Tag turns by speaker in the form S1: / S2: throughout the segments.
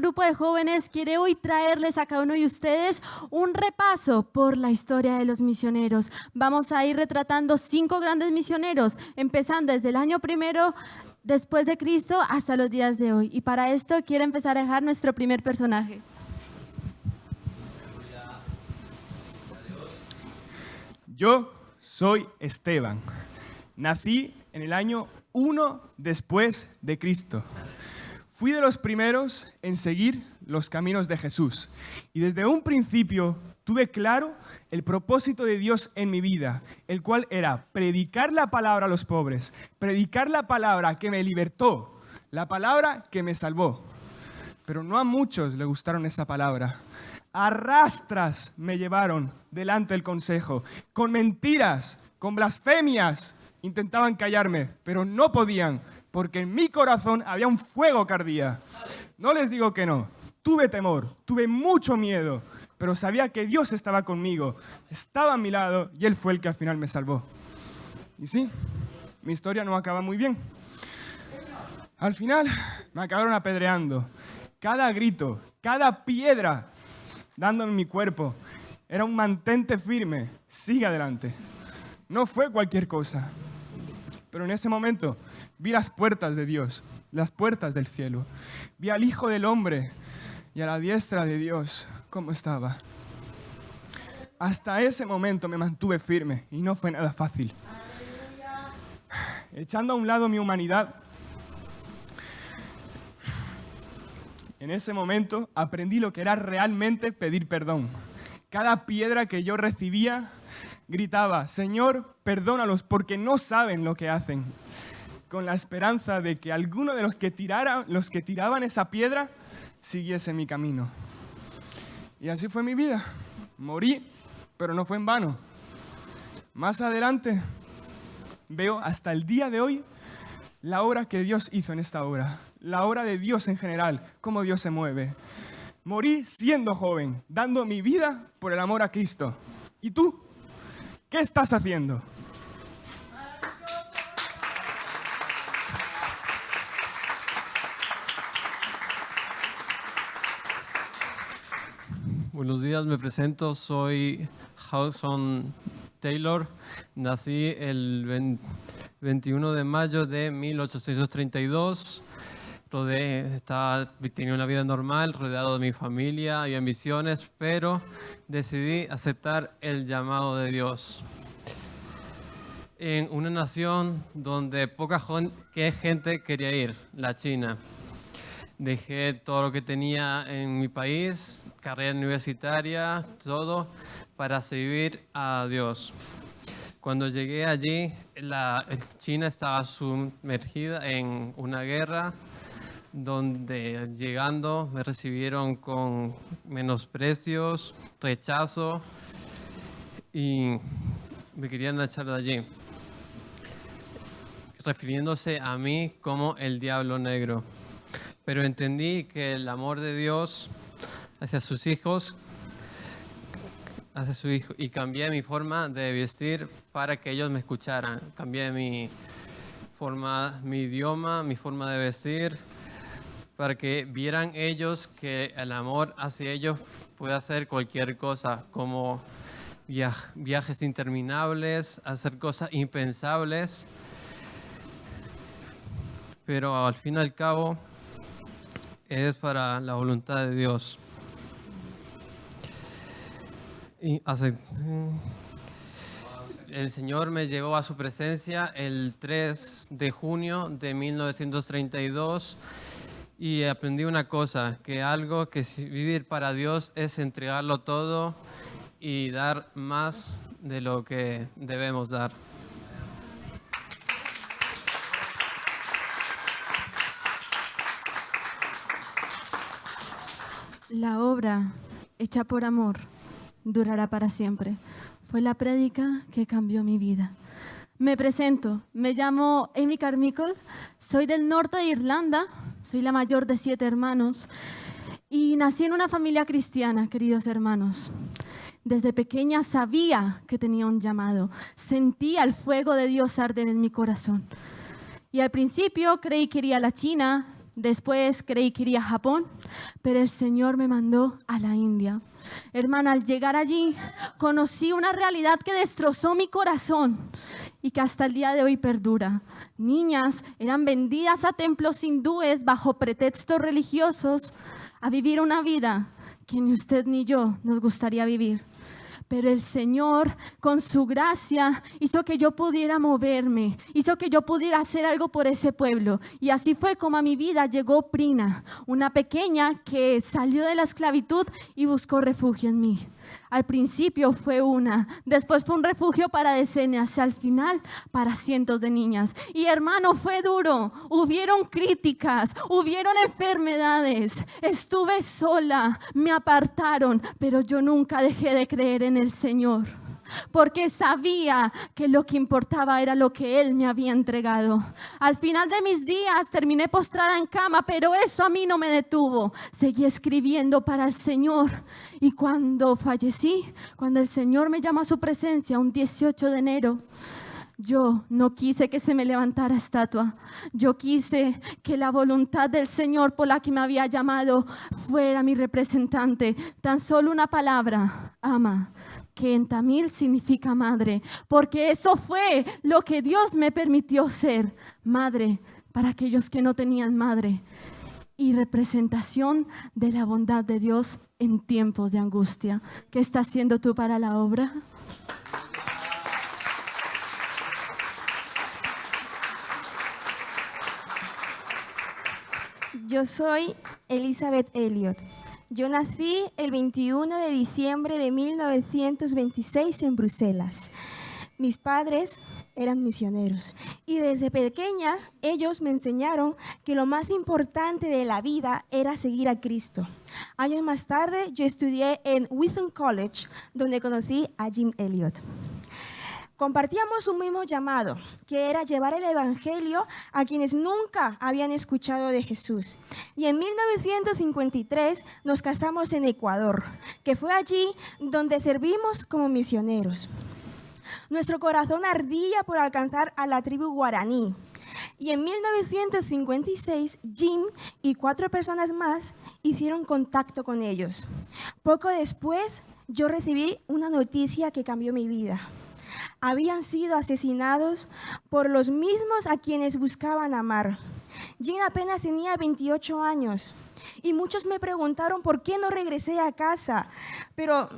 S1: grupo de jóvenes quiere hoy traerles a cada uno de ustedes un repaso por la historia de los misioneros. Vamos a ir retratando 5 grandes misioneros, empezando desde el año 1 después de Cristo hasta los días de hoy. Y para esto quiero empezar a dejar nuestro primer personaje.
S2: Yo soy Esteban. Nací en el año 1 después de Cristo. Fui de los primeros en seguir los caminos de Jesús. Y desde un principio tuve claro el propósito de Dios en mi vida, el cual era predicar la palabra a los pobres, predicar la palabra que me libertó, la palabra que me salvó. Pero no a muchos les gustaron esa palabra. A rastras me llevaron delante del consejo, con mentiras, con blasfemias. Intentaban callarme, pero no podían, porque en mi corazón había un fuego que ardía. No les digo que no, tuve temor, tuve mucho miedo, pero sabía que Dios estaba conmigo, estaba a mi lado y Él fue el que al final me salvó. Y sí, mi historia no acaba muy bien. Al final me acabaron apedreando. Cada grito, cada piedra dándome en mi cuerpo era un mantente firme, sigue adelante. No fue cualquier cosa. Pero en ese momento vi las puertas de Dios, las puertas del cielo. Vi al Hijo del Hombre y a la diestra de Dios cómo estaba. Hasta ese momento me mantuve firme y no fue nada fácil. Echando a un lado mi humanidad, en ese momento aprendí lo que era realmente pedir perdón. Cada piedra que yo recibía gritaba: Señor, perdónalos porque no saben lo que hacen. Con la esperanza de que alguno de los que tiraban esa piedra siguiese mi camino. Y así fue mi vida. Morí, pero no fue en vano. Más adelante veo hasta el día de hoy la obra que Dios hizo en esta obra. La obra de Dios en general, cómo Dios se mueve. Morí siendo joven, dando mi vida por el amor a Cristo. ¿Y tú? ¿Qué estás haciendo?
S3: Buenos días, me presento, soy Hudson Taylor. Nací el 21 de mayo de 1832. Tenía una vida normal, rodeado de mi familia, había ambiciones, pero decidí aceptar el llamado de Dios. En una nación donde poca gente quería ir, la China. Dejé todo lo que tenía en mi país, carrera universitaria, todo, para servir a Dios. Cuando llegué allí, China estaba sumergida en una guerra, donde llegando me recibieron con menosprecios, rechazo y me querían echar de allí, refiriéndose a mí como el diablo negro. Pero entendí que el amor de Dios hacia sus hijos, y cambié mi forma de vestir para que ellos me escucharan. Cambié mi idioma, mi forma de vestir, para que vieran ellos que el amor hacia ellos puede hacer cualquier cosa, como viajes interminables, hacer cosas impensables. Pero al fin y al cabo es para la voluntad de Dios. El Señor me llevó a su presencia el 3 de junio de 1932 y aprendí una cosa, que vivir para Dios es entregarlo todo y dar más de lo que debemos dar.
S1: La obra hecha por amor durará para siempre. Fue la prédica que cambió mi vida. Me presento, me llamo Amy Carmichael, soy del norte de Irlanda, soy la mayor de 7 hermanos y nací en una familia cristiana, queridos hermanos. Desde pequeña sabía que tenía un llamado, sentía el fuego de Dios arder en mi corazón. Y al principio creí que iría a la China, Después creí que iría a Japón, pero el Señor me mandó a la India. Hermana, al llegar allí, conocí una realidad que destrozó mi corazón y que hasta el día de hoy perdura. Niñas eran vendidas a templos hindúes bajo pretextos religiosos a vivir una vida que ni usted ni yo nos gustaría vivir. Pero el Señor, con su gracia, hizo que yo pudiera moverme, hizo que yo pudiera hacer algo por ese pueblo. Y así fue como a mi vida llegó Prina, una pequeña que salió de la esclavitud y buscó refugio en mí. Al principio fue una, después fue un refugio para decenas y al final para cientos de niñas. Y hermano, fue duro, hubieron críticas, hubieron enfermedades, estuve sola, me apartaron, pero yo nunca dejé de creer en el Señor. Porque sabía que lo que importaba era lo que Él me había entregado. Al final de mis días terminé postrada en cama, pero eso a mí no me detuvo. Seguí escribiendo para el Señor. Y cuando fallecí, cuando el Señor me llamó a su presencia un 18 de enero, yo no quise que se me levantara estatua. Yo quise que la voluntad del Señor por la que me había llamado fuera mi representante. Tan solo una palabra, ama, que en tamil significa madre, porque eso fue lo que Dios me permitió ser, madre para aquellos que no tenían madre y representación de la bondad de Dios en tiempos de angustia. ¿Qué estás haciendo tú para la obra?
S4: Yo soy Elizabeth Elliot. Yo nací el 21 de diciembre de 1926 en Bruselas. Mis padres eran misioneros y desde pequeña ellos me enseñaron que lo más importante de la vida era seguir a Cristo. Años más tarde yo estudié en Wheaton College, donde conocí a Jim Elliot. Compartíamos un mismo llamado, que era llevar el evangelio a quienes nunca habían escuchado de Jesús. Y en 1953 nos casamos en Ecuador, que fue allí donde servimos como misioneros. Nuestro corazón ardía por alcanzar a la tribu guaraní. Y en 1956, Jim y 4 personas más hicieron contacto con ellos. Poco después, yo recibí una noticia que cambió mi vida. Habían sido asesinados por los mismos a quienes buscaban amar. Jim apenas tenía 28 años y muchos me preguntaron por qué no regresé a casa, pero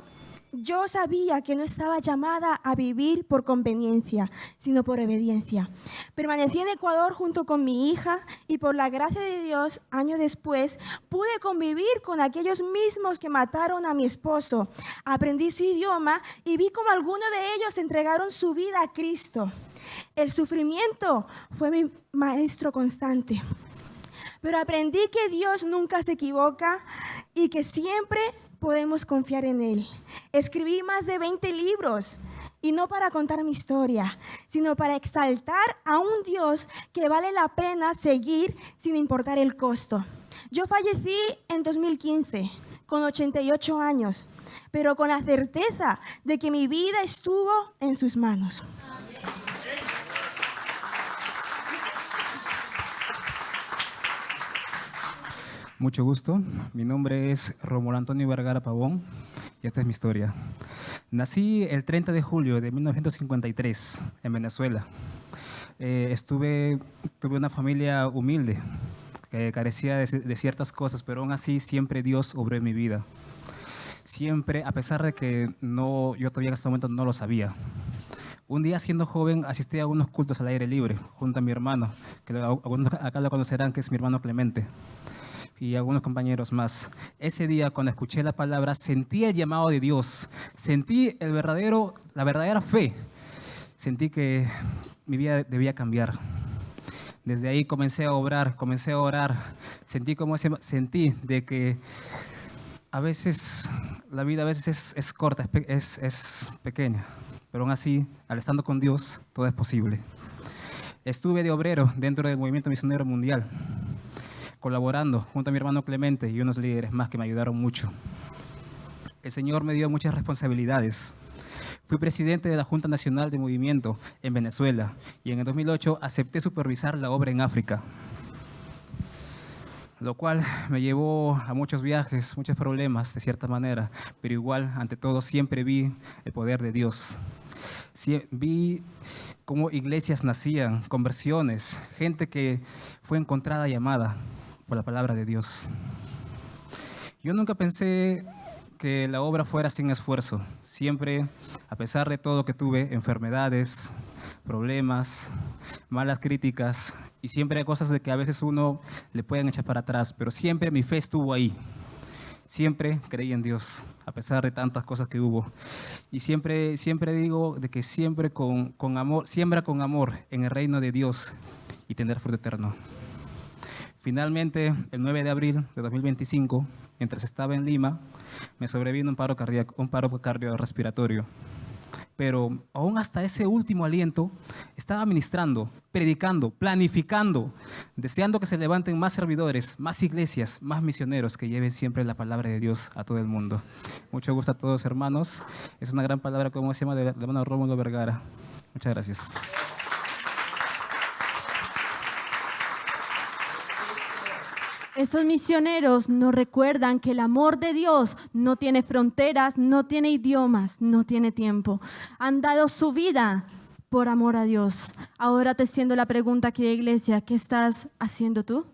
S4: yo sabía que no estaba llamada a vivir por conveniencia, sino por obediencia. Permanecí en Ecuador junto con mi hija y por la gracia de Dios, años después, pude convivir con aquellos mismos que mataron a mi esposo. Aprendí su idioma y vi cómo algunos de ellos entregaron su vida a Cristo. El sufrimiento fue mi maestro constante. Pero aprendí que Dios nunca se equivoca y que siempre podemos confiar en Él. Escribí más de 20 libros y no para contar mi historia, sino para exaltar a un Dios que vale la pena seguir sin importar el costo. Yo fallecí en 2015 con 88 años, pero con la certeza de que mi vida estuvo en sus manos.
S5: Mucho gusto, mi nombre es Romulo Antonio Vergara Pavón y esta es mi historia. Nací el 30 de julio de 1953 en Venezuela. Tuve una familia humilde que carecía de ciertas cosas, pero aún así siempre Dios obró en mi vida. Siempre, a pesar de que yo todavía en ese momento no lo sabía. Un día, siendo joven, asistí a unos cultos al aire libre junto a mi hermano, que algunos acá lo conocerán, que es mi hermano Clemente, y algunos compañeros más. Ese día, cuando escuché la palabra, sentí el llamado de Dios, sentí la verdadera fe, sentí que mi vida debía cambiar. Desde ahí comencé a orar, comencé a orar, sentí de que a veces la vida a veces es corta, es pequeña, pero aún así, al estando con Dios, todo es posible. Estuve de obrero dentro del Movimiento Misionero Mundial, colaborando junto a mi hermano Clemente y unos líderes más que me ayudaron mucho. El Señor me dio muchas responsabilidades. Fui presidente de la Junta Nacional de Movimiento en Venezuela y en el 2008 acepté supervisar la obra en África. lo cual me llevó a muchos viajes, muchos problemas de cierta manera, pero igual, ante todo, siempre vi el poder de Dios. Vi cómo iglesias nacían, conversiones, gente que fue encontrada y amada por la palabra de Dios. Yo nunca pensé que la obra fuera sin esfuerzo. Siempre, a pesar de todo que tuve, enfermedades, problemas, malas críticas, y siempre hay cosas de que a veces uno le pueden echar para atrás, pero siempre mi fe estuvo ahí. Siempre creí en Dios, a pesar de tantas cosas que hubo. Y siempre digo de que siempre con amor, siembra con amor en el reino de Dios y tener fruto eterno. Finalmente, el 9 de abril de 2025, mientras estaba en Lima, me sobrevino un paro cardiorrespiratorio. Pero aún hasta ese último aliento, estaba ministrando, predicando, planificando, deseando que se levanten más servidores, más iglesias, más misioneros que lleven siempre la palabra de Dios a todo el mundo. Mucho gusto a todos, hermanos. Es una gran palabra, como se llama, del hermano Rómulo Vergara. Muchas gracias.
S1: Estos misioneros nos recuerdan que el amor de Dios no tiene fronteras, no tiene idiomas, no tiene tiempo. Han dado su vida por amor a Dios. Ahora te extiendo la pregunta aquí de iglesia, ¿qué estás haciendo tú?